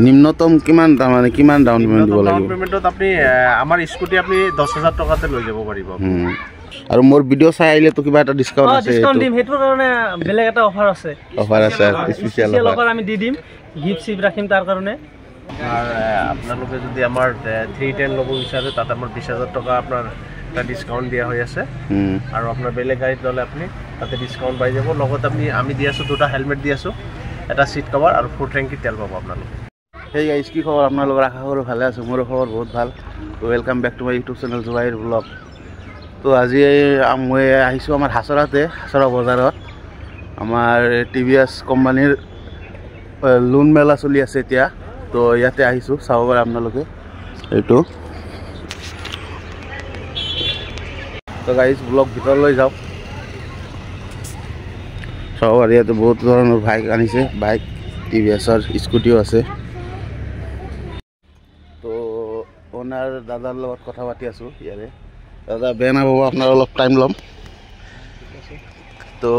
নিম্নতম কিমান মানে কিমান ডাউন পেমেন্ট দিব লাগিব? ডাউন পেমেন্টত আপনি আমাৰ স্কুটি আপনি 10000 টকাতে লৈ যাব পাৰিব। আৰু মোৰ ভিডিও চাই আহিলে তো কিবা এটা ডিসকাউন্ট আছে? ডিসকাউন্ট দিম, হেতুৰ কাৰণে বেলেগ এটা অফাৰ আছে। অফাৰ আছে, স্পেশাল অফাৰ আমি দি দিম, গিফট সিপ ৰাখিম তাৰ কাৰণে। আৰ আপোনালোকে যদি আমাৰ 310 ল'ব বিচাৰে তাত আমাৰ 20000 টকা আপোনাৰ এটা ডিসকাউন্ট দিয়া হৈ আছে। আৰু আপোনাৰ বেলেগ গাড়ীত ল'লে আপুনি তাতে ডিসকাউন্ট পাই যাব। লগত আমি দি আছো দুটা হেলমেট দি আছো, এটা সিট কভাৰ আৰু ফুল ট্যাঙ্কি তেল পাব আপোনালোকে। হেই গাইস, কি খবৰ আপোনালোকৰ? আশা কৰোঁ ভালে আছে। মোৰ খবৰ বহুত ভাল। তো welcome back to my YouTube channel Zubair blog. তো আজি মই আহিছোঁ আমাৰ হাছৰা বজাৰত। আমাৰ টিভিএছ কোম্পানীৰ লোন মেলা চলি আছে এতিয়া। তো ইয়াতে আহিছোঁ, চাব পাৰে আপোনালোকে এইটো। তো গাইজ ব্লগ ভিতৰলৈ যাওক, চাব পাৰে ইয়াতে বহুত ধৰণৰ বাইক আনিছে, বাইক টিভিএছৰ স্কুটিও আছে। তো ওনাৰ দাদাৰ লগত কথা পাতি আছোঁ ইয়াৰে। দাদা বেয়া নাপাব, আপোনাৰ অলপ টাইম ল'ম। তো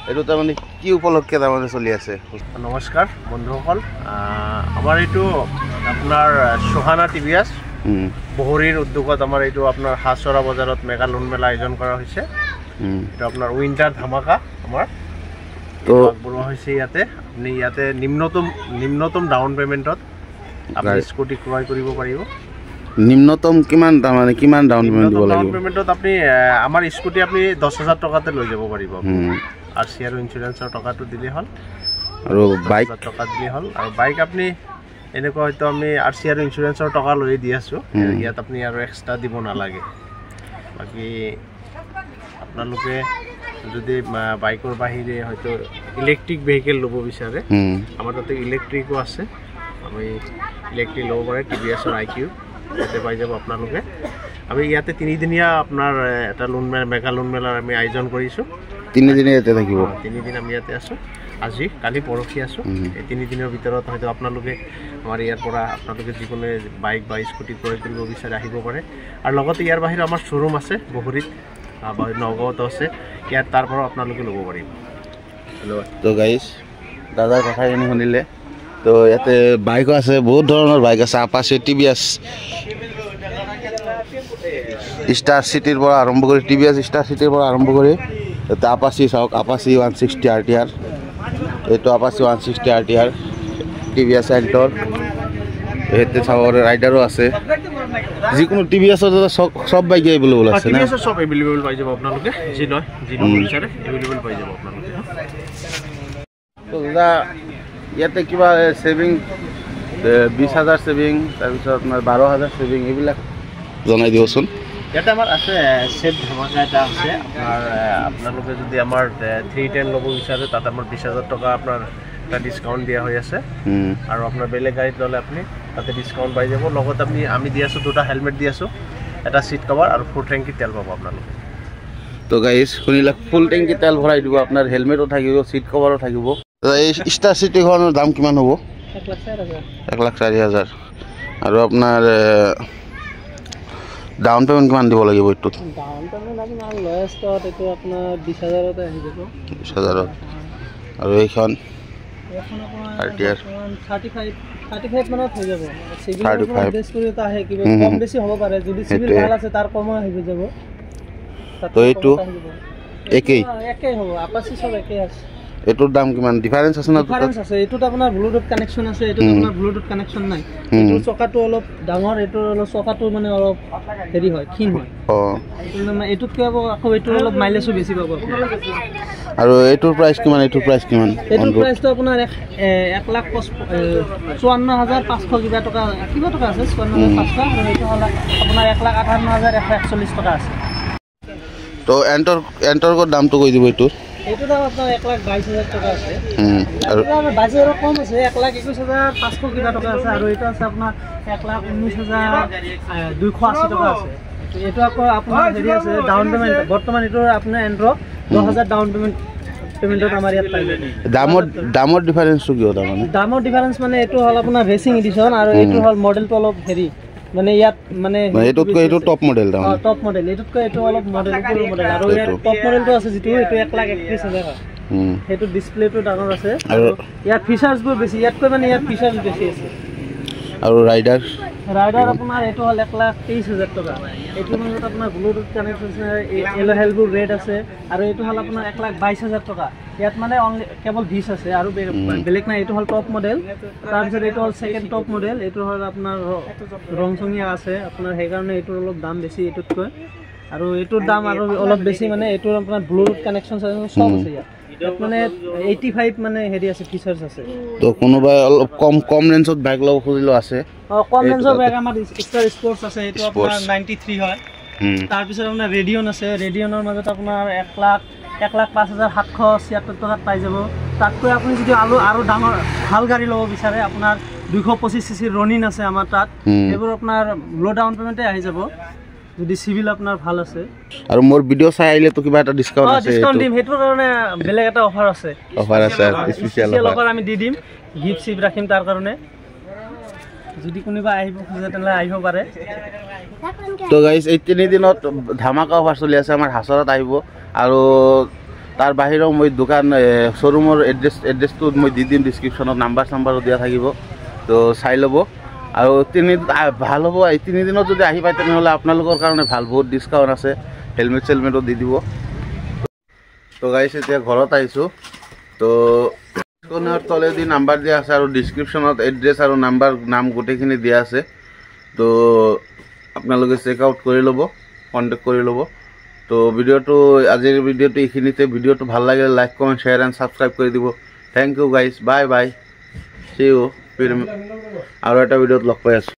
এইটো তাৰমানে কি উপলক্ষে তাৰমানে চলি আছে? নমস্কাৰ বন্ধুসকল, আমাৰ এইটো আপোনাৰ সোহানা টিভিএছ বহৰীৰ উদ্যোগত আমাৰ এইটো আপোনাৰ হাছৰা বজাৰত মেগা লোন মেলা আয়োজন কৰা হৈছে। এইটো আপোনাৰ উইণ্টাৰ ধামাকা আমাৰ তো বনোৱা হৈছে ইয়াতে। আপুনি ইয়াতে নিম্নতম ডাউন পেমেণ্টত আপুনি স্কুটি ক্ৰয় কৰিব পাৰিব। নিম্নতম কিমান মানে কিমান ডাউন পেমেন্ট দিব লাগিব? ডাউন পেমেন্টত আপনি আমাৰ স্কুটি আপনি 10000 টকাতে লৈ যাব পাৰিব। আৰসি আৰু ইন্স্যুৰেন্সৰ টকাটো দিলে হল, আৰু বাইক টকা দিলে হল। আৰু বাইক আপনি এনেকুৱা হয়তো আমি আৰসি আৰু ইন্স্যুৰেন্সৰ টকা লৈ দি আছো, ইয়াত আপনি আৰু এক্সট্ৰা দিব নালাগে। বাকি আপোনালোকে যদি বাইকৰ বাহিৰে হয়তো ইলেক্ট্ৰিক ভেহিকেল ল'ব বিচাৰে, আমাৰ তাতে ইলেক্ট্ৰিকো আছে। আমি ইলেক্ট্ৰিক ল'ব পাৰে, টিভিএছৰ আইকিউ ইয়াতে পাই যাব আপোনালোকে। আমি ইয়াতে 3 দিনীয়া আপোনাৰ এটা লোন মেগা লোন মেলাৰ আমি আয়োজন কৰিছোঁ। 3 দিন ইয়াতে থাকিব? 3 দিন আমি ইয়াতে আছোঁ, আজি কালি পৰহি আছোঁ। এই 3 দিনৰ ভিতৰত হয়তো আপোনালোকে আমাৰ ইয়াৰ পৰা আপোনালোকে যিকোনো বাইক বা স্কুটি ক্ৰয় কৰিব বিচাৰে আহিব পাৰে। আৰু লগতে ইয়াৰ বাহিৰে আমাৰ শ্ব'ৰুম আছে বহৰীত বা নগাঁৱতো আছে, ইয়াত তাৰ পৰা আপোনালোকে ল'ব পাৰিব। তো গাইজ দাদাৰ কথাখিনি শুনিলে। তো ইয়াতে বাইকো আছে, বহুত ধৰণৰ বাইক আছে। আপাচি, টিভিএছ ষ্টাৰ চিটিৰ পৰা আৰম্ভ কৰি, টিভিএছ ষ্টাৰ চিটিৰ পৰা আৰম্ভ কৰি ইয়াতে আপাচি চাওক, আপাচি 160 RTR, এইটো আপাচি 160 RTR, টিভিএছ এণ্টৰ, ইয়াতে চাব পাৰে ৰাইডাৰো আছে। যিকোনো টিভিএছৰ সব বাইকে এভেইলেবল আছে না? টিভিএছৰ সব এভেইলেবল পাই যাব আপোনালোকে, যি লয় যি বিচাৰে এভেইলেবল পাই যাব আপোনালোকে। তো দাদা ইয়াতে কিবা সেভিং 20000 সেভিং, তাৰপিছত আপোনাৰ 12000 সেভিং, এইবিলাক জনাই দিবচোন। ইয়াতে আমাৰ আছে সেট ধামাকা এটা আছে। আপোনালোকে যদি আমাৰ 310 ল'ব বিচাৰে তাত আমাৰ 20000 টকা আপোনাৰ এটা ডিসকাউন্ট দিয়া হৈ আছে। আৰু আপোনাৰ বেলেগ গাড়ীত ল'লে আপুনি তাতে ডিসকাউন্ট পাই যাব। লগত আমি দি আছো দুটা হেলমেট দি আছো, এটা সিট কভাৰ আৰু ফুল ট্যাঙ্কি তেল পাব আপোনালোকে। তো গাইজ শুনিলে, ফুল ট্যাঙ্কি তেল ভৰাই দিব, আপোনাৰ হেলমেটো থাকিব, সিট কভাৰো থাকিব। এই ষ্টাৰ চিটিখনৰ দাম কিমান হ'ব? 1,04,000। আৰু আপোনাৰ ডাউন পেমেন্ট কিমান দিব লাগিব এইটোত? ডাউন পেমেন্ট আপোনাৰ লয়েষ্টত এইটো আপোনাৰ 20000তে আহি যাব। 20000। আৰু এইখন RTR 35 মানত হৈ যাব। সিভিল বেছ কৰি এটা আহে, কিবা কম বেছি হ'ব পাৰে। যদি সিভিল ভাল আছে তাৰ কম আহি যাব। তো এইটো একেই হ'ব, আপাচি সব একেই আছে। এটোৰ দাম কিমান? ডিফাৰেন্স আছে না? ডিফাৰেন্স আছে। এটোত আপোনাৰ ব্লুটুথ কানেকশন আছে, এটোত আপোনাৰ ব্লুটুথ কানেকশন নাই। এটোৰ চকাটো অলপ ডাঙৰ, এটোৰ অলপ চকাটো মানে অলপ হেৰি হয়, ক্ষীণ হয়। এটোত কি হ'ব, আকৌ এটোৰ অলপ মাইলেজও বেছি পাব আপুনি। আৰু এটোৰ প্ৰাইস কিমান? এটোৰ প্ৰাইস কিমান? এটোৰ প্ৰাইসটো আপোনাৰ 1,54,500 কিবা টকা আছে, 54500। আৰু এটো হ'ল আপোনাৰ 1,58,141 টকা আছে। তো এন্টৰ দামটো কৈ দিব। এটোৰ এইটো দাম আপোনাৰ 1,22,000 টকা আছে। আৰু 22,000 কম আছে, 1,21,500 কিবা টকা আছে। আৰু এইটো আছে আপোনাৰ 1,19,280 টকা আছে। এইটো আকৌ আপোনাৰ হেৰি আছে ডাউন পেমেন্ট। বৰ্তমান এইটো আপোনাৰ এন্ট্ৰ 10,000 ডাউন পেমেন্টত আমাৰ ইয়াত পাই যায়। দামৰ ডিফাৰেন্সটো কিয়? তাৰমানে দামৰ ডিফাৰেন্স মানে এইটো হ'ল আপোনাৰ ৰেচিং এডিশ্যন, আৰু এইটো হ'ল মডেলটো অলপ হেৰি, মানে ইয়াত মানে এইটোতকৈ এইটো টপ মডেল। টপ মডেল, এইটোতকৈ এইটো অলপ মডেল উপৰৰ মডেল। আৰু ইয়াত টপ মডেলটো আছে যিটো, এইটো 1,31,000 সেইটো ডিসপ্লেটো ডাঙৰ আছে আৰু ইয়াৰ ফিচাৰ্ছবোৰ বেছি ইয়াতকৈ মানে ইয়াৰ ফিচাৰ্ছ বেছি আছে আৰু ৰাইডাৰ আপোনাৰ এইটো হ'ল 1,23,000 টকা এইটোৰ মাজত আপোনাৰ ব্লুটুথ কানেকশ্যন আছে এলো হেলবোৰ ৰেড আছে আৰু এইটো হ'ল আপোনাৰ 1,22,000 টকা ইয়াত মানে অনলি কেৱল 20 আছে আৰু বেলেগ নাই এইটো হ'ল টপ মডেল তাৰপিছত এইটো হ'ল সেকেন্ড টপ মডেল এইটো হ'ল আপোনাৰ ৰংচঙীয়া আছে আপোনাৰ সেইকাৰণে এইটোৰ অলপ দাম বেছি এইটোতকৈ আৰু এইটোৰ দাম আৰু অলপ বেছি মানে এইটোৰ আপোনাৰ ব্লুটুথ কানেকশ্যন সব আছে ইয়াত মানে 85 মানে হেৰি আছে ফিচাৰ্ছ আছে তো কোনোবাই অলপ কম ৰেঞ্জত বাইক ল'ব খুজিলো আছে কম ৰেঞ্জৰ বাইক আমাৰ ষ্টাৰ স্পৰ্টছ আছে এইটো আপোনাৰ 93 হয় তাৰ পিছত আপোনাৰ ৰেডিয়ন আছে ৰেডিয়নৰ মাজত আপোনাৰ 1,05,776 টকাত পাই যাব তাতকৈ আপুনি যদি আৰু ডাঙৰ ভাল গাড়ী ল'ব বিচাৰে আপোনাৰ 225 সিসি ৰনিন আছে আমাৰ তাত এইবোৰ আপোনাৰ লো ডাউন পেমেণ্টে আহি যাব যদি সিভিল আপোনাৰ ভাল আছে আৰু মোৰ ভিডিও চাই আহিলে তো কিবা এটা ডিসকাউন্ট আছে ডিসকাউন্ট দিম হেতুৰ কাৰণে বেলেগ এটা অফাৰ আছে স্পেশাল অফাৰ আমি দি দিম গিফট সিপ ৰাখিম তাৰ কাৰণে যদি কোনোবা আহিব খোজে তেনে আহিব পাৰে তো গাইস এই 3 দিনত ধামাকা অফাৰ চলি আছে আমাৰ হাছৰত আহিব আৰু তাৰ বাহিৰেও মই দোকান শ্বৰুমৰ এড্ৰেছটো মই দি দিম ডেসক্ৰিপচনত নাম্বাৰো দিয়া থাকিব তো চাই ল'ব আৰু ভাল হ'ব এই 3 দিনত যদি আহি পায় তেনেহ'লে আপোনালোকৰ কাৰণে ভাল বহুত ডিসকাউন্ট আছে হেলমেটও দি দিব তো গাইস এতিয়া ঘৰত আহিছো তো কোনৰ তলেদি নাম্বাৰ দিয়া আছে আৰু ডেসক্ৰিপচনত এড্ৰেছ আৰু নাম গোটেইখিনি দিয়া আছে তো আপোনালোকে চেক আউট কৰি ল'ব কন্টাক্ট কৰি ল'ব তো আজিৰ ভিডিওটো এইখিনিতে ভিডিওটো ভাল লাগিলে like comment share and subscribe কৰি দিব thank you guys bye bye see you আৰু এটা ভিডিওত লগ পাই আছো